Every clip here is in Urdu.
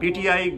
PTI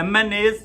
MNAs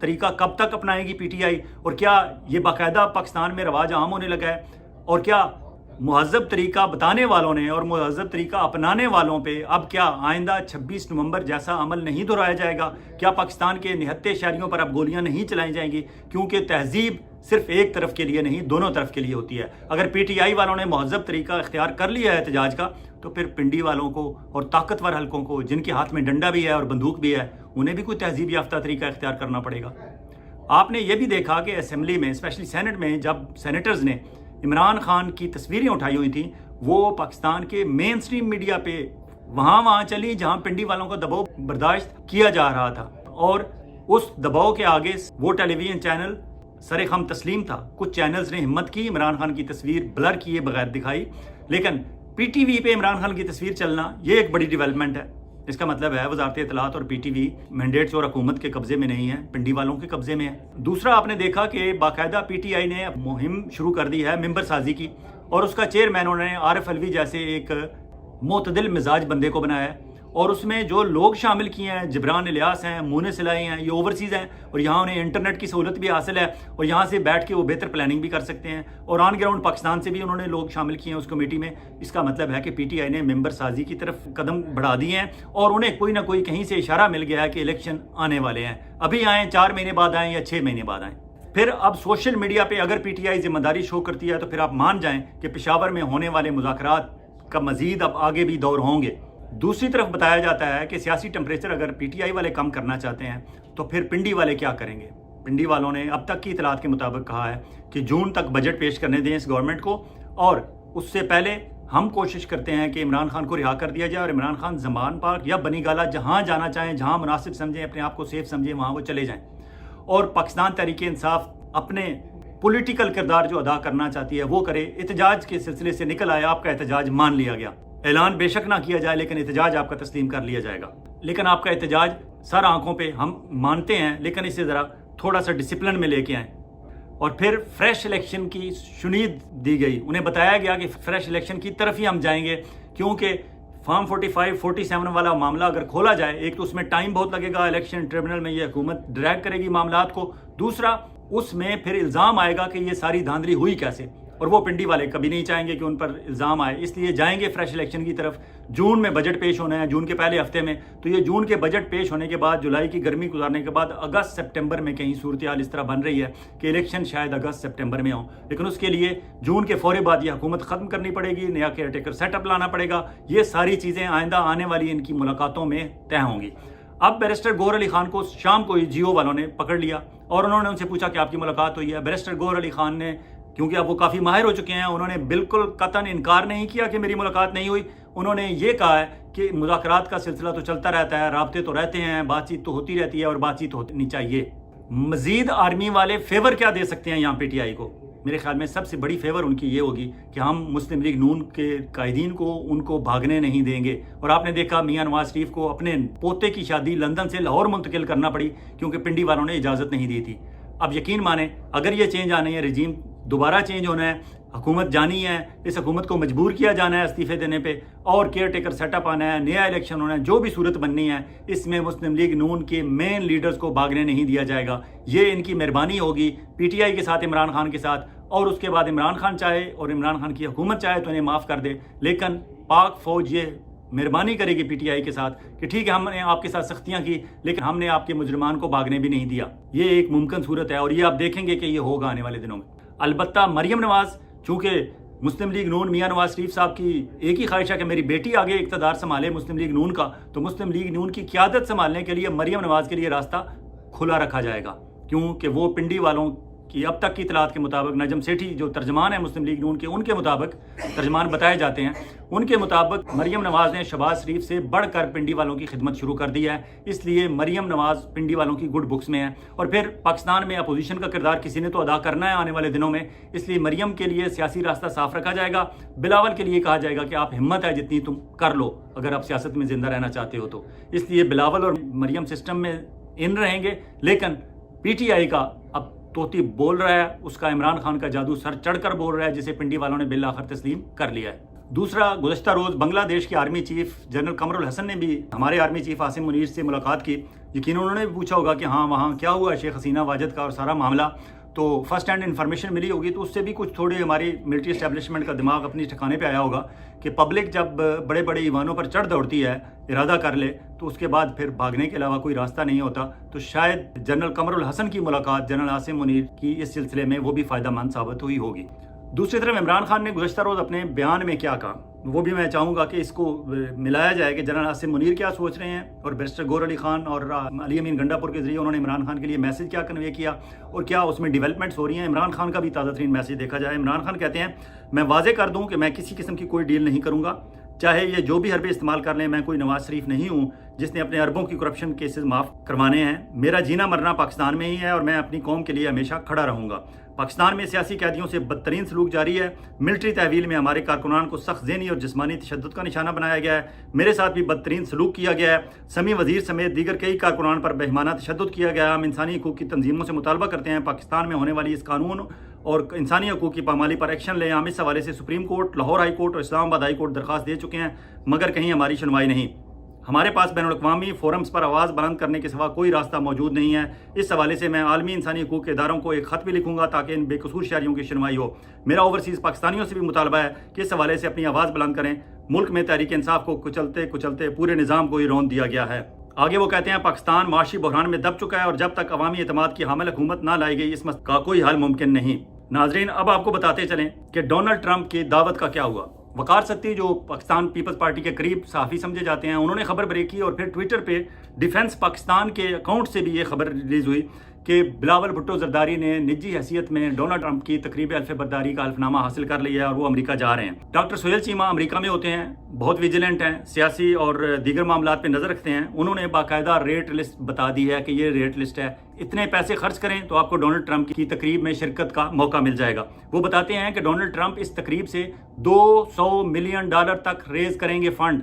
طریقہ کب تک اپنائے گی پی ٹی آئی، اور کیا یہ باقاعدہ پاکستان میں رواج عام ہونے لگا ہے، اور کیا مہذب طریقہ بتانے والوں نے اور مہذب طریقہ اپنانے والوں پہ اب کیا آئندہ 26 نومبر جیسا عمل نہیں دہرایا جائے گا؟ کیا پاکستان کے نہتے شہریوں پر اب گولیاں نہیں چلائی جائیں گی؟ کیونکہ تہذیب صرف ایک طرف کے لیے نہیں، دونوں طرف کے لیے ہوتی ہے۔ اگر پی ٹی آئی والوں نے مہذب طریقہ اختیار کر لیا ہے احتجاج کا، تو پھر پنڈی والوں کو اور طاقتور حلقوں کو، جن کے ہاتھ میں ڈنڈا بھی ہے اور بندوق بھی ہے، انہیں بھی کوئی تہذیب یافتہ طریقہ اختیار کرنا پڑے گا۔ آپ نے یہ بھی دیکھا کہ اسمبلی میں، اسپیشلی سینٹ میں، جب سینیٹرز نے عمران خان کی تصویریں اٹھائی ہوئی تھیں، وہ پاکستان کے مین سٹریم میڈیا پہ وہاں چلی جہاں پنڈی والوں کا دباؤ برداشت کیا جا رہا تھا، اور اس دباؤ کے آگے وہ ٹیلی ویژن چینل سر خم تسلیم تھا۔ کچھ چینلز نے ہمت کی، عمران خان کی تصویر بلر کیے بغیر دکھائی، لیکن پی ٹی وی پہ عمران خان کی تصویر چلنا یہ ایک بڑی ڈیولپمنٹ ہے۔ اس کا مطلب ہے وزارت اطلاعات اور پی ٹی وی مینڈیٹس اور حکومت کے قبضے میں نہیں ہے، پنڈی والوں کے قبضے میں ہے۔ دوسرا، آپ نے دیکھا کہ باقاعدہ پی ٹی آئی نے مہم شروع کر دی ہے ممبر سازی کی، اور اس کا چیئرمین انہوں نے عارف علوی جیسے ایک معتدل مزاج بندے کو بنایا ہے، اور اس میں جو لوگ شامل کیے ہیں، جبران الیاس ہیں، مونس سلائی ہیں، یہ اوورسیز ہیں، اور یہاں انہیں انٹرنیٹ کی سہولت بھی حاصل ہے، اور یہاں سے بیٹھ کے وہ بہتر پلاننگ بھی کر سکتے ہیں، اور آن گراؤنڈ پاکستان سے بھی انہوں نے لوگ شامل کیے ہیں اس کمیٹی میں۔ اس کا مطلب ہے کہ پی ٹی آئی نے ممبر سازی کی طرف قدم بڑھا دیے ہیں، اور انہیں کوئی نہ کوئی کہیں سے اشارہ مل گیا ہے کہ الیکشن آنے والے ہیں، ابھی آئیں، 4 مہینے بعد آئیں یا 6 مہینے بعد آئیں۔ پھر اب سوشل میڈیا پہ اگر پی ٹی آئی ذمہ داری شو کرتی ہے، تو پھر آپ مان جائیں کہ پشاور میں ہونے والے مذاکرات کا مزید اب آگے بھی دور ہوں گے۔ دوسری طرف بتایا جاتا ہے کہ سیاسی ٹمپریچر اگر پی ٹی آئی والے کم کرنا چاہتے ہیں، تو پھر پنڈی والے کیا کریں گے؟ پنڈی والوں نے اب تک کی اطلاعات کے مطابق کہا ہے کہ جون تک بجٹ پیش کرنے دیں اس گورنمنٹ کو، اور اس سے پہلے ہم کوشش کرتے ہیں کہ عمران خان کو رہا کر دیا جائے، اور عمران خان زمان پاک یا بنی گالہ جہاں جانا چاہیں، جہاں مناسب سمجھیں، اپنے آپ کو سیف سمجھیں، وہاں وہ چلے جائیں، اور پاکستان تحریک انصاف اپنے پولیٹیکل کردار جو ادا کرنا چاہتی ہے وہ کرے۔ احتجاج کے سلسلے سے نکل آیا، آپ کا احتجاج مان لیا گیا، اعلان بے شک نہ کیا جائے لیکن احتجاج آپ کا تسلیم کر لیا جائے گا، لیکن آپ کا احتجاج سر آنکھوں پہ ہم مانتے ہیں، لیکن اسے ذرا تھوڑا سا ڈسپلن میں لے کے آئیں۔ اور پھر فریش الیکشن کی شنید دی گئی، انہیں بتایا گیا کہ فریش الیکشن کی طرف ہی ہم جائیں گے، کیونکہ فارم 45 47 والا معاملہ اگر کھولا جائے، ایک تو اس میں ٹائم بہت لگے گا، الیکشن ٹریبونل میں یہ حکومت ڈریگ کرے گی معاملات کو، دوسرا اس میں پھر الزام آئے گا کہ یہ ساری دھاندلی ہوئی کیسے، اور وہ پنڈی والے کبھی نہیں چاہیں گے کہ ان پر الزام آئے، اس لیے جائیں گے فریش الیکشن کی طرف۔ جون میں بجٹ پیش ہونا ہے، جون کے پہلے ہفتے میں، تو یہ جون کے بجٹ پیش ہونے کے بعد، جولائی کی گرمی گزارنے کے بعد، اگست سپٹمبر میں کہیں صورتحال اس طرح بن رہی ہے کہ الیکشن شاید اگست سپٹمبر میں ہوں، لیکن اس کے لیے جون کے فوری بعد یہ حکومت ختم کرنی پڑے گی، نیا کیئر ٹیکر سیٹ اپ لانا پڑے گا، یہ ساری چیزیں آئندہ آنے والی ان کی ملاقاتوں میں طے ہوں گی۔ اب بیرسٹر گوہر علی خان کو شام کو ہی جیو والوں نے پکڑ لیا، اور انہوں نے ان سے پوچھا کہ آپ کی ملاقات ہوئی ہے۔ بیرسٹر گوہر علی خان نے، کیونکہ اب وہ کافی ماہر ہو چکے ہیں، انہوں نے بالکل قطعاً انکار نہیں کیا کہ میری ملاقات نہیں ہوئی، انہوں نے یہ کہا ہے کہ مذاکرات کا سلسلہ تو چلتا رہتا ہے، رابطے تو رہتے ہیں، بات چیت تو ہوتی رہتی ہے، اور بات چیت ہونی چاہیے۔ مزید آرمی والے فیور کیا دے سکتے ہیں یہاں پی ٹی آئی کو؟ میرے خیال میں سب سے بڑی فیور ان کی یہ ہوگی کہ ہم مسلم لیگ نون کے قائدین کو ان کو بھاگنے نہیں دیں گے۔ اور آپ نے دیکھا میاں نواز شریف کو اپنے پوتے کی شادی لندن سے لاہور منتقل کرنا پڑی کیونکہ پنڈی والوں نے اجازت نہیں دی تھی۔ اب یقین مانیں اگر یہ چینج آنے ہیں، رجیم دوبارہ چینج ہونا ہے، حکومت جانی ہے، اس حکومت کو مجبور کیا جانا ہے استعفے دینے پہ، اور کیئر ٹیکر سیٹ اپ آنا ہے، نیا الیکشن ہونا ہے، جو بھی صورت بننی ہے، اس میں مسلم لیگ نون کے مین لیڈرز کو بھاگنے نہیں دیا جائے گا۔ یہ ان کی مہربانی ہوگی پی ٹی آئی کے ساتھ، عمران خان کے ساتھ، اور اس کے بعد عمران خان چاہے اور عمران خان کی حکومت چاہے تو انہیں معاف کر دے، لیکن پاک فوج یہ مہربانی کرے گی پی ٹی آئی کے ساتھ کہ ٹھیک ہے ہم نے آپ کے ساتھ سختیاں کی، لیکن ہم نے آپ کے مجرمان کو بھاگنے بھی نہیں دیا۔ یہ ایک ممکن صورت ہے، اور یہ آپ دیکھیں گے کہ یہ ہوگا آنے والے دنوں میں۔ البتہ مریم نواز، چونکہ مسلم لیگ نون میاں نواز شریف صاحب کی ایک ہی خواہش ہے کہ میری بیٹی آگے اقتدار سنبھالے مسلم لیگ نون کا، تو مسلم لیگ نون کی قیادت سنبھالنے کے لیے مریم نواز کے لیے راستہ کھلا رکھا جائے گا، کیونکہ وہ پنڈی والوں کی اب تک کی اطلاعات کے مطابق، نجم سیٹھی جو ترجمان ہیں مسلم لیگ نون کے، ان کے مطابق، ترجمان بتائے جاتے ہیں، ان کے مطابق مریم نواز نے شہباز شریف سے بڑھ کر پنڈی والوں کی خدمت شروع کر دی ہے، اس لیے مریم نواز پنڈی والوں کی گڈ بکس میں ہے۔ اور پھر پاکستان میں اپوزیشن کا کردار کسی نے تو ادا کرنا ہے آنے والے دنوں میں، اس لیے مریم کے لیے سیاسی راستہ صاف رکھا جائے گا۔ بلاول کے لیے کہا جائے گا کہ آپ ہمت ہے جتنی تم کر لو اگر آپ سیاست میں زندہ رہنا چاہتے ہو تو، اس لیے بلاول اور مریم سسٹم میں ان رہیں گے، لیکن پی ٹی آئی کا اب توتی بول رہا ہے، اس کا عمران خان کا جادو سر چڑھ کر بول رہا ہے، جسے پنڈی والوں نے بالآخر تسلیم کر لیا ہے۔ دوسرا، گزشتہ روز بنگلہ دیش کے آرمی چیف جنرل قمر الحسن نے بھی ہمارے آرمی چیف عاصم منیر سے ملاقات کی. یقیناً انہوں نے بھی پوچھا ہوگا کہ ہاں وہاں کیا ہوا شیخ حسینہ واجد کا اور سارا معاملہ. تو فرسٹ ہینڈ انفارمیشن ملی ہوگی, تو اس سے بھی کچھ تھوڑے ہماری ملٹری اسٹیبلشمنٹ کا دماغ اپنی ٹھکانے پہ آیا ہوگا کہ پبلک جب بڑے بڑے ایوانوں پر چڑھ دوڑتی ہے, ارادہ کر لے, تو اس کے بعد پھر بھاگنے کے علاوہ کوئی راستہ نہیں ہوتا. تو شاید جنرل قمر الحسن کی ملاقات جنرل عاصم منیر کی اس سلسلے میں وہ بھی فائدہ مند ثابت ہوئی ہوگی. دوسری طرف عمران خان نے گزشتہ روز اپنے بیان میں کیا کہا, وہ بھی میں چاہوں گا کہ اس کو ملایا جائے کہ جنرل عاصم منیر کیا سوچ رہے ہیں اور بیرسٹر گور علی خان اور علی امین گنڈا پور کے ذریعے انہوں نے عمران خان کے لیے میسج کیا کنوے کیا اور کیا اس میں ڈیولپمنٹس ہو رہی ہیں. عمران خان کا بھی تازہ ترین میسج دیکھا جائے. عمران خان کہتے ہیں میں واضح کر دوں کہ میں کسی قسم کی کوئی ڈیل نہیں کروں گا, چاہے یہ جو بھی حربے استعمال کر لیں. میں کوئی نواز شریف نہیں ہوں جس نے اپنے اربوں کی کرپشن کیسز معاف کروانے ہیں. میرا جینا مرنا پاکستان میں ہی ہے اور میں اپنی قوم کے لیے ہمیشہ کھڑا رہوں گا. پاکستان میں سیاسی قیدیوں سے بدترین سلوک جاری ہے. ملٹری تحویل میں ہمارے کارکنان کو سخت ذہنی اور جسمانی تشدد کا نشانہ بنایا گیا ہے. میرے ساتھ بھی بدترین سلوک کیا گیا ہے. سمیع وزیر سمیت دیگر کئی کارکنان پر بہیمانہ تشدد کیا گیا ہے. ہم انسانی حقوق کی تنظیموں سے مطالبہ کرتے ہیں پاکستان میں ہونے والی اس قانون اور انسانی حقوق کی پامالی پر ایکشن لیں. ہم اس حوالے سے supreme court, Lahore high court اور اسلام آباد ہائی کورٹ درخواست دے چکے ہیں, مگر کہیں ہماری سنوائی نہیں. ہمارے پاس بین الاقوامی فورمز پر آواز بلند کرنے کے سوا کوئی راستہ موجود نہیں ہے. اس حوالے سے میں عالمی انسانی حقوق کے اداروں کو ایک خط بھی لکھوں گا تاکہ ان بے قصور شہریوں کی سنوائی ہو. میرا اوورسیز پاکستانیوں سے بھی مطالبہ ہے کہ اس حوالے سے اپنی آواز بلند کریں. ملک میں تحریک انصاف کو کچلتے پورے نظام کو ہی رون دیا گیا ہے. آگے وہ کہتے ہیں پاکستان معاشی بحران میں دب چکا ہے اور جب تک عوامی اعتماد کی حامل حکومت نہ لائی گئی اس مسئلے کا کوئی حل ممکن نہیں. ناظرین, اب آپ کو بتاتے چلیں کہ ڈونلڈ ٹرمپ کی دعوت کا کیا ہوا. وقار ستی جو پاکستان پیپلز پارٹی کے قریب صحافی سمجھے جاتے ہیں, انہوں نے خبر بریک کی اور پھر ٹویٹر پہ ڈیفنس پاکستان کے اکاؤنٹ سے بھی یہ خبر ریلیز ہوئی کہ بلاول بھٹو زرداری نے نجی حیثیت میں ڈونلڈ ٹرمپ کی تقریب حلف برداری کا حلف نامہ حاصل کر لیا ہے اور وہ امریکہ جا رہے ہیں. ڈاکٹر سہیل چیمہ امریکہ میں ہوتے ہیں, بہت ویجیلنٹ ہیں, سیاسی اور دیگر معاملات پہ نظر رکھتے ہیں. انہوں نے باقاعدہ ریٹ لسٹ بتا دی ہے کہ یہ ریٹ لسٹ ہے, اتنے پیسے خرچ کریں تو آپ کو ڈونلڈ ٹرمپ کی تقریب میں شرکت کا موقع مل جائے گا. وہ بتاتے ہیں کہ ڈونلڈ ٹرمپ اس تقریب سے $200 ملین تک ریز کریں گے فنڈ.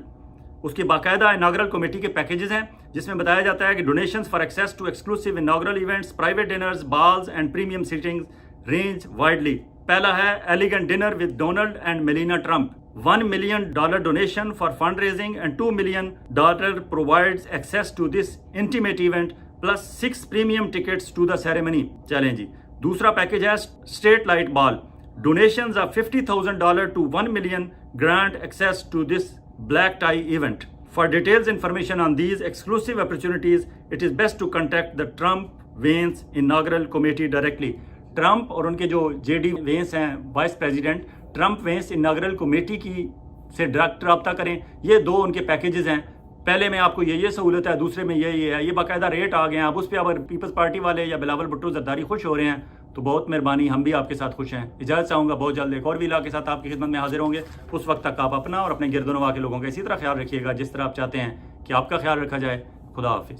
اس کی باقاعدہ اناگرل کمیٹی کے پیکیجز ہیں جس میں بتایا جاتا ہے کہ donations for access to exclusive inaugural events, private dinners, balls and premium seatings range widely. پہلا ہے elegant dinner with Donald and Melania Trump, $1 million donation for fund raising and $2 million provides access to this intimate event plus 6 premium tickets to the ceremony. چلیں جی, دوسرا پیکیج ہے street light ball. Donations of $50,000 to $1 million grant access to this black tie event. For details information on these exclusive opportunities, it is best to contact the Trump-Vance Inaugural Committee directly. Trump اور ان کے جو جے ڈی وینس ہیں vice president, Trump Vance inaugural committee کی سے ڈائریکٹ رابطہ کریں. یہ دو ان کے پیکیجز ہیں. پہلے میں آپ کو یہ سہولت ہے, دوسرے میں یہ ہے. یہ باقاعدہ ریٹ آ گئے ہیں. اب اس پہ اگر پیپلز پارٹی والے یا بلاول بھٹو زرداری خوش ہو رہے ہیں تو بہت مہربانی, ہم بھی آپ کے ساتھ خوش ہیں. اجازت چاہوں گا, بہت جلد ایک اور ویلا کے ساتھ آپ کی خدمت میں حاضر ہوں گے. اس وقت تک آپ اپنا اور اپنے گرد و نواح کے لوگوں کا اسی طرح خیال رکھیے گا جس طرح آپ چاہتے ہیں کہ آپ کا خیال رکھا جائے. خدا حافظ.